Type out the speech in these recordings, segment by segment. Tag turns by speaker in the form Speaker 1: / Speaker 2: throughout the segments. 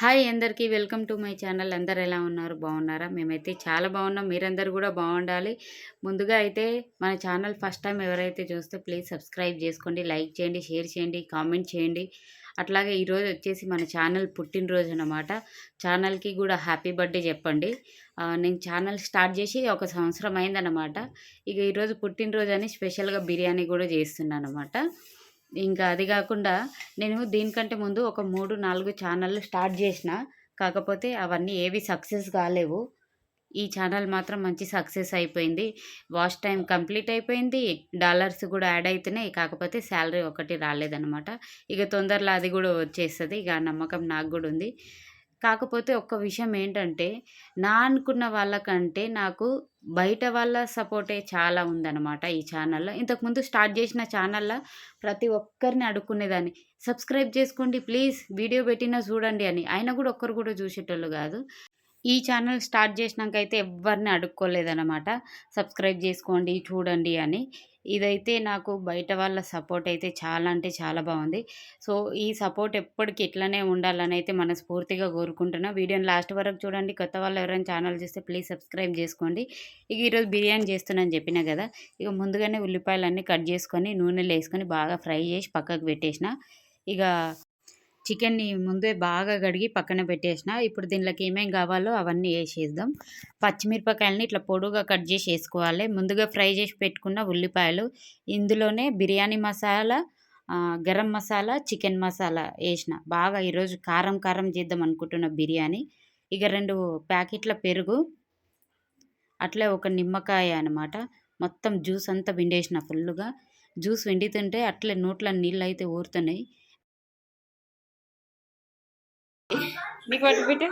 Speaker 1: Hi అందరికీ welcome to my channel. అందరు ఎలా ఉన్నారు? బాగున్నారా? మేమైతే చాలా బాగున్నాం. మీరందరూ కూడా బాగుండాలి. ముందుగా అయితే మన ఛానల్ ఫస్ట్ టైం ఎవరైతే చూస్తే ప్లీజ్ సబ్స్క్రైబ్ చేసుకోండి, లైక్ చేయండి, షేర్ చేయండి, కామెంట్ చేయండి. అట్లాగే ఈరోజు వచ్చేసి మన ఛానల్ పుట్టినరోజు అనమాట. ఛానల్కి కూడా హ్యాపీ బర్త్డే చెప్పండి. నేను ఛానల్ స్టార్ట్ చేసి ఒక సంవత్సరం అయిందనమాట. ఇక ఈరోజు పుట్టినరోజు అని స్పెషల్గా బిర్యానీ కూడా చేస్తున్నాను అనమాట. ఇంకా అది గాకుండా నేను దీనికంటే ముందు ఒక 3, 4 ఛానళ్ళు స్టార్ట్ జేసిన. కాకపోతే అవన్నీ ఏవి సక్సెస్ గాలేవు. ఈ ఛానల్ మాత్రం మంచి సక్సెస్ అయిపోయింది. వాచ్ టైమ్ కంప్లీట్ అయిపోయింది. డాలర్స్ గూడా యాడ్ అయితున్నాయి. కాకపోతే శాలరీ ఒకటి రాలేదనమాట. ఇక తొందరలో అది గూడా వచ్చేస్తది. ఇక ఆ నమ్మకం నాకు గూడా ఉంది. కాకపోతే ఒక్క విషయం ఏంటంటే, నా అనుకున్న వాళ్ళకంటే నాకు బయట వాళ్ళ సపోర్టే చాలా ఉందనమాట ఈ ఛానల్‌లో. ఇంతకుముందు స్టార్ట్ చేసిన ఛానల్‌లో ప్రతి ఒక్కరిని అడుక్కునేదాన్ని. సబ్స్క్రైబ్ చేసుకోండి ప్లీజ్, వీడియో పెట్టినా చూడండి అని. అయినా కూడా ఒక్కరు కూడా చూసేటోళ్ళు కాదు. ఈ ఛానల్ స్టార్ట్ చేసినాకైతే ఎవ్వరిని అడుక్కోలేదనమాట. సబ్స్క్రైబ్ చేసుకోండి, చూడండి అని. ఇదైతే నాకు బయట వాళ్ళ సపోర్ట్ అయితే చాలా అంటే చాలా బాగుంది. సో, ఈ సపోర్ట్ ఎప్పటికి ఇట్లనే ఉండాలనైతే మనస్ఫూర్తిగా కోరుకుంటున్నా. వీడియోని లాస్ట్ వరకు చూడండి. కొత్త వాళ్ళు ఎవరైనా ఛానల్ చూస్తే ప్లీజ్ సబ్స్క్రైబ్ చేసుకోండి. ఇక ఈరోజు బిర్యానీ చేస్తున్నానని చెప్పినా కదా! ఇక ముందుగానే ఉల్లిపాయలన్నీ కట్ చేసుకొని నూనెలో వేసుకొని బాగా ఫ్రై చేసి పక్కకు పెట్టేసిన. ఇక చికెన్‌ని ముందే బాగా కడిగి పక్కన పెట్టేసిన. ఇప్పుడు దీనిలోకి ఏమేం కావాలో అవన్నీ ఏసేద్దాం. పచ్చిమిరపకాయలని ఇట్లా పొడుగ్గా కట్ చేసి ఏసుకోవాలి. ముందుగా ఫ్రై చేసి పెట్టుకున్న ఉల్లిపాయలు, ఇందులోనే బిర్యానీ మసాలా, గరం మసాలా, చికెన్ మసాలా ఏసిన. బాగా ఈరోజు కారం కారం చేద్దాం అనుకుంటున్న బిర్యానీ. ఇక 2 ప్యాకెట్ల పెరుగు, అట్లే ఒక నిమ్మకాయ అనమాట. మొత్తం జ్యూస్ అంతా పిండేసిన ఫుల్లుగా. జ్యూస్ పిండుతుంటే అట్లే నోట్లో నీళ్ళైతే ఊరుతున్నాయి. నీకు పట్టు పెట్టు.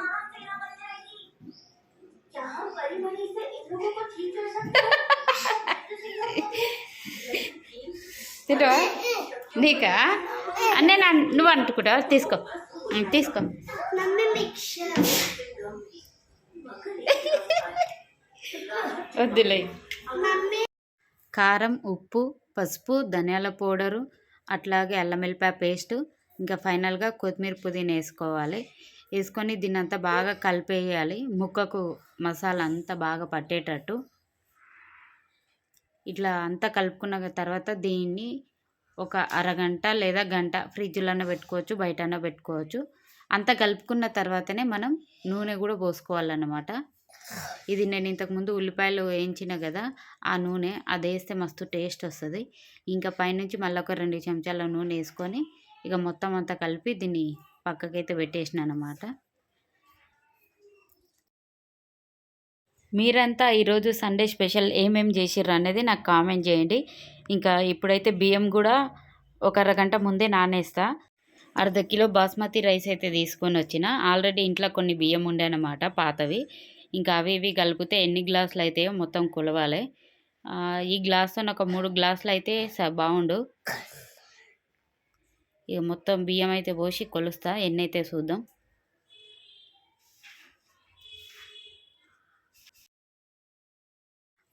Speaker 1: తింటావా? నీకా అన్నీ నువ్వు అంటుకుంటావా? తీసుకో తీసుకో. వద్దులే. కారం, ఉప్పు, పసుపు, ధనియాల పౌడరు, అట్లాగే అల్లం వెల్లిపాయ పేస్టు, ఇంకా ఫైనల్గా కొత్తిమీర పుదీనా వేసుకోవాలి. వేసుకొని దీన్నంతా బాగా కలిపేయాలి. ముక్కకు మసాలా అంతా బాగా పట్టేటట్టు ఇట్లా అంతా కలుపుకున్న తర్వాత దీన్ని ఒక అరగంట లేదా గంట ఫ్రిడ్జ్లోనే పెట్టుకోవచ్చు, బయటనే పెట్టుకోవచ్చు. అంతా కలుపుకున్న తర్వాతనే మనం నూనె కూడా పోసుకోవాలన్నమాట. ఇది నేను ఇంతకుముందు ఉల్లిపాయలు వేయించిన కదా, ఆ నూనె అది వేస్తే మస్తు టేస్ట్ వస్తుంది. ఇంకా పైనుంచి మళ్ళీ ఒక 2 చెంచాల నూనె వేసుకొని ఇక మొత్తం అంతా కలిపి దీన్ని పక్కకైతే పెట్టేసిన అనమాట. మీరంతా ఈరోజు సండే స్పెషల్ ఏమేమి చేసిర్రు అనేది నాకు కామెంట్ చేయండి. ఇంకా ఇప్పుడైతే బియ్యం కూడా ఒక అరగంట ముందే నానేస్తా. అర్ధ కిలో బాస్మతి రైస్ అయితే తీసుకొని వచ్చిన. ఆల్రెడీ ఇంట్లో కొన్ని బియ్యం ఉండే అనమాట పాతవి. ఇంకా అవి ఇవి కలిపితే ఎన్ని గ్లాసులు అవుతాయో మొత్తం కొలవాలి. ఈ గ్లాస్తో ఒక 3 గ్లాసులు అయితే బాగుండు. ఇక మొత్తం బియ్యం అయితే పోసి కొలుస్తా, ఎన్ని అయితే చూద్దాం.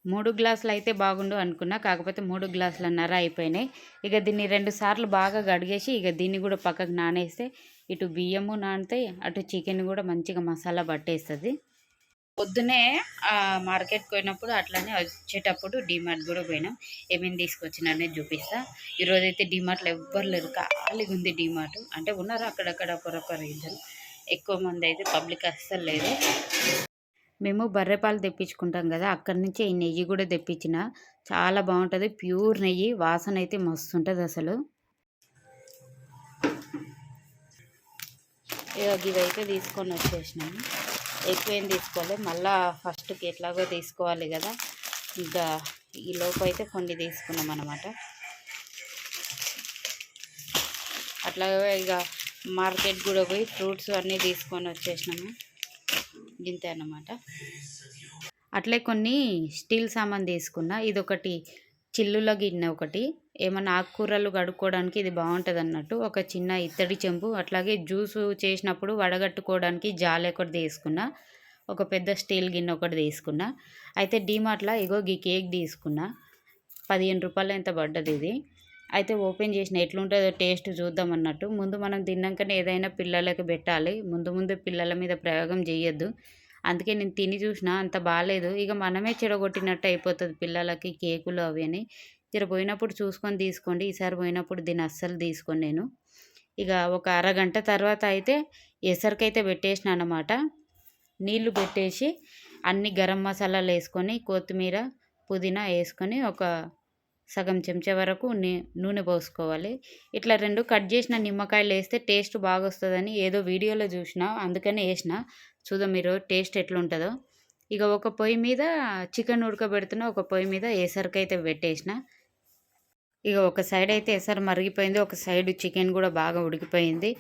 Speaker 1: 3 గ్లాసులు అయితే బాగుండు అనుకున్నా. కాకపోతే 3 గ్లాసులన్నర అయిపోయినాయి. ఇక దీన్ని 2 సార్లు బాగా కడిగేసి ఇక దీన్ని కూడా పక్కకు నానేస్తే ఇటు బియ్యము నానుతాయి, అటు చికెన్ కూడా మంచిగా మసాలా పట్టేస్తుంది. పొద్దునే మార్కెట్కి పోయినప్పుడు అట్లానే వచ్చేటప్పుడు డీమార్ట్ కూడా పోయినాం. ఏమేమి తీసుకొచ్చినా అనేది చూపిస్తా. ఈరోజైతే డీమార్ట్లో ఎవ్వరు లేరు, ఖాళీగా ఉంది డీమార్ట్. అంటే ఉన్నారు అక్కడక్కడ ఒకరొకరు ఇద్దరు, ఎక్కువ మంది అయితే పబ్లిక్ అస్సలు లేదు. మేము బర్రెపాలు తెప్పించుకుంటాం కదా, అక్కడి నుంచి ఈ నెయ్యి కూడా తెప్పించిన. చాలా బాగుంటుంది, ప్యూర్ నెయ్యి, వాసన అయితే మస్తు ఉంటుంది అసలు. ఇవైతే తీసుకొని వచ్చేసినాము. ఎక్కువేం తీసుకోవాలి, మళ్ళీ ఫస్ట్కి ఎట్లాగో తీసుకోవాలి కదా. ఇంకా ఈ లోపు అయితే కొన్ని తీసుకున్నాం అన్నమాట. అట్లాగే ఇక మార్కెట్ కూడా పోయి ఫ్రూట్స్ అన్నీ తీసుకొని వచ్చేసినాము. గింతే అన్నమాట. అట్లే కొన్ని స్టీల్ సామాన్ తీసుకున్నా. ఇదొకటి చిల్లుల గిన్నె, ఒకటి ఏమన్నా ఆకుకూరలు కడుక్కోవడానికి ఇది బాగుంటుంది అన్నట్టు. ఒక చిన్న ఇత్తడి చెంబు, అట్లాగే జ్యూసు చేసినప్పుడు వడగట్టుకోవడానికి జాలి ఒకటి తీసుకున్నా. ఒక పెద్ద స్టీల్ గిన్నె ఒకటి తీసుకున్నా. అయితే డీమార్ట్లో ఇగో ఈ కేక్ తీసుకున్నా. 15 రూపాయలు ఎంత పడ్డది ఇది. అయితే ఓపెన్ చేసిన ఎట్లుంటుందో టేస్ట్ చూద్దాం అన్నట్టు. ముందు మనం తిన్నాకనే ఏదైనా పిల్లలకి పెట్టాలి. ముందు పిల్లల మీద ప్రయోగం చేయొద్దు. అందుకే నేను తిని చూసిన అంత బాలేదు. ఇక మనమే చెడగొట్టినట్టు అయిపోతుంది పిల్లలకి కేకులు అవి అని. పోయినప్పుడు చూసుకొని తీసుకోండి. ఈసారి పోయినప్పుడు దీన్ని అస్సలు తీసుకోను నేను. ఇక ఒక అరగంట తర్వాత అయితే ఎసరికైతే పెట్టేసిన అన్నమాట. నీళ్లు పెట్టేసి అన్ని గరం మసాలాలు వేసుకొని కొత్తిమీర పుదీనా వేసుకొని ఒక సగం చెంచా వరకు నూనె పోసుకోవాలి. ఇట్లా 2 కట్ చేసిన నిమ్మకాయలు వేస్తే టేస్ట్ బాగా వస్తుందని ఏదో వీడియోలో చూసిన, అందుకనే వేసిన. చూద్దాం మీరు టేస్ట్ ఎట్లుంటుందో. ఇక ఒక పొయ్యి మీద చికెన్ ఉడకబెడుతున్నా, ఒక పొయ్యి మీద ఎసరికైతే పెట్టేసిన. ఇక ఒక సైడ్ అయితే ఎసరు మరిగిపోయింది, ఒక సైడ్ చికెన్ కూడా బాగా ఉడికిపోయింది.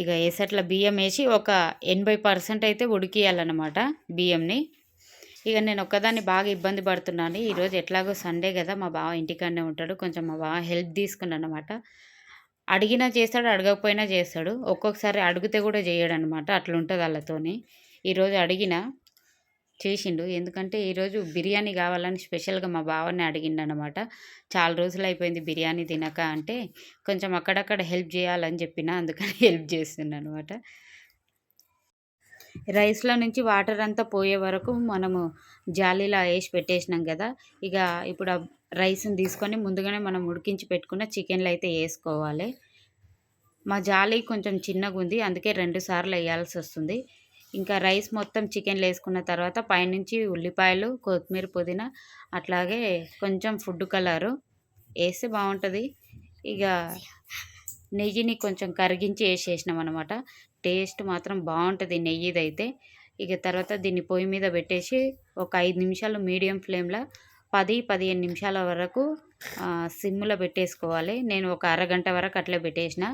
Speaker 1: ఇక ఎసట్ల బియ్యం వేసి ఒక 80% అయితే ఉడికియాలన్నమాట బియ్యంని. ఇక నేను ఒక్కదాన్ని బాగా ఇబ్బంది పడుతున్నాను. ఈరోజు ఎట్లాగో సండే కదా, మా బావ ఇంటికాడనే ఉంటాడు. కొంచెం మా బావ హెల్ప్ తీసుకున్నాను అనమాట. అడిగినా చేస్తాడు, అడగకపోయినా చేస్తాడు. ఒక్కొక్కసారి అడిగితే కూడా చేయడు అనమాట. అట్లుంటుంది వాళ్ళతోని. ఈరోజు అడిగిన చేసిండు. ఎందుకంటే ఈరోజు బిర్యానీ కావాలని స్పెషల్గా మా బావని అడిగిండనమాట. చాలా రోజులు అయిపోయింది బిర్యానీ తినక అంటే, కొంచెం అక్కడక్కడ హెల్ప్ చేయాలని చెప్పిన, అందుకని హెల్ప్ చేస్తున్నా అనమాట. రైస్లో నుంచి వాటర్ అంతా పోయే వరకు మనము జాలీలో వేసి పెట్టేసినాం కదా. ఇక ఇప్పుడు ఆ రైస్ని తీసుకొని ముందుగానే మనం ఉడికించి పెట్టుకున్న చికెన్లు అయితే వేసుకోవాలి. మా జాలి కొంచెం చిన్నగా ఉంది, అందుకే 2 సార్లు వేయాల్సి వస్తుంది. ఇంకా రైస్ మొత్తం చికెన్లు వేసుకున్న తర్వాత పైనుంచి ఉల్లిపాయలు, కొత్తిమీర, పుదీనా, అట్లాగే కొంచెం ఫుడ్ కలరు వేస్తే బాగుంటుంది. ఇక నెయ్యిని కొంచెం కరిగించి వేసేసినాం అనమాట. టేస్ట్ మాత్రం బాగుంటుంది నెయ్యిదైతే. ఇక తర్వాత దీన్ని పొయ్యి మీద పెట్టేసి ఒక 5 నిమిషాలు మీడియం ఫ్లేమ్లో 10-15 నిమిషాల వరకు సిమ్లో పెట్టేసుకోవాలి. నేను ఒక అరగంట వరకు అట్లా పెట్టేసిన,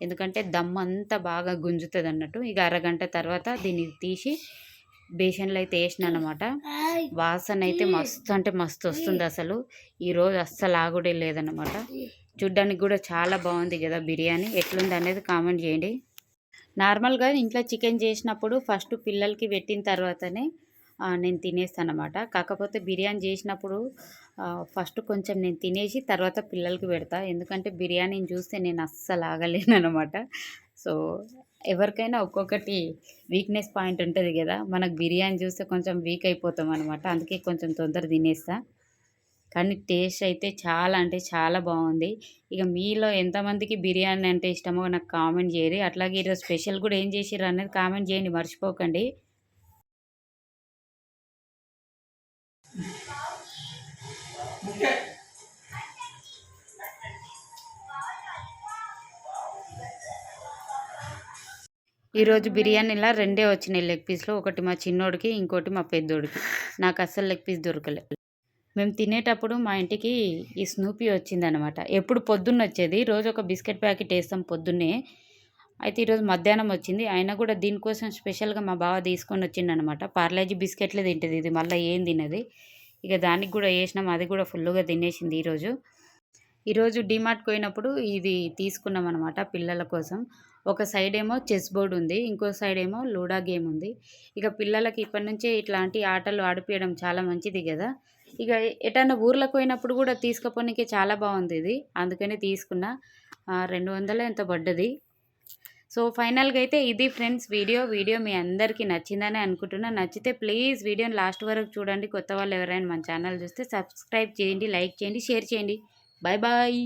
Speaker 1: ఎందుకంటే దమ్ అంతా బాగా గుంజుతుంది అన్నట్టు. ఇక అరగంట తర్వాత దీన్ని తీసి బేసన్లో అయితే వేసిన అనమాట. వాసన అయితే మస్తు అంటే మస్తు వస్తుంది అసలు. ఈరోజు అస్సలు ఆగుడే లేదన్నమాట. చూడ్డానికి కూడా చాలా బాగుంది కదా బిర్యానీ. ఎట్లుంది అనేది కామెంట్ చేయండి. నార్మల్గా ఇంట్లో చికెన్ చేసినప్పుడు ఫస్ట్ పిల్లలకి పెట్టిన తర్వాతనే నేను తినేస్తాను అనమాట. కాకపోతే బిర్యానీ చేసినప్పుడు ఫస్ట్ కొంచెం నేను తినేసి తర్వాత పిల్లలకి పెడతా. ఎందుకంటే బిర్యానీని చూస్తే నేను అస్సలు ఆగలేను అనమాట. సో ఎవరికైనా ఒక్కొక్కటి వీక్నెస్ పాయింట్ ఉంటుంది కదా. మనకు బిర్యానీ చూస్తే కొంచెం వీక్ అయిపోతాం అనమాట. అందుకే కొంచెం తొందర తినేస్తా. కానీ టేస్ట్ అయితే చాలా అంటే చాలా బాగుంది. ఇక మీలో ఎంతమందికి బిర్యానీ అంటే ఇష్టమో నాకు కామెంట్ చేయరి. అట్లాగే ఈరోజు స్పెషల్ కూడా ఏం చేసిర్రు అనేది కామెంట్ చేయండి, మర్చిపోకండి. ఈరోజు బిర్యానీలా 2 వచ్చినాయి లెగ్ పీస్లు. ఒకటి మా చిన్నోడికి, ఇంకోటి మా పెద్దోడికి. నాకు అస్సలు లెగ్ పీస్ దొరకలే. మేము తినేటప్పుడు మా ఇంటికి ఈ స్నూపీ వచ్చిందనమాట. ఎప్పుడు పొద్దున్న వచ్చేది. రోజు ఒక బిస్కెట్ ప్యాకెట్ వేస్తాం పొద్దున్నే. అయితే ఈరోజు మధ్యాహ్నం వచ్చింది. అయినా కూడా దీనికోసం స్పెషల్గా మా బావ తీసుకొని వచ్చిండనమాట. పార్లేజీ బిస్కెట్లే తింటుంది ఇది, మళ్ళీ ఏం తినది. ఇక దానికి కూడా వేసినాం, అది కూడా ఫుల్గా తినేసింది ఈరోజు డీమార్ట్కి పోయినప్పుడు ఇది తీసుకున్నాం అనమాట పిల్లల కోసం. ఒక సైడ్ ఏమో చెస్ బోర్డ్ ఉంది, ఇంకో సైడ్ ఏమో లూడా గేమ్ ఉంది. ఇక పిల్లలకి ఇప్పటి నుంచే ఇట్లాంటి ఆటలు ఆడిపించడం చాలా మంచిది కదా. ఇక ఎటన్నా ఊర్లకు పోయినప్పుడు కూడా తీసుకుపోనీకి చాలా బాగుంది ఇది, అందుకని తీసుకున్నా. 200 ఎంత పడ్డది. సో ఫైనల్గా అయితే ఇది ఫ్రెండ్స్ వీడియో మీ అందరికీ నచ్చిందని అనుకుంటున్నా. నచ్చితే ప్లీజ్ వీడియోని లాస్ట్ వరకు చూడండి. కొత్త వాళ్ళు ఎవరైనా మన ఛానల్ చూస్తే సబ్స్క్రైబ్ చేయండి, లైక్ చేయండి, షేర్ చేయండి. Bye bye.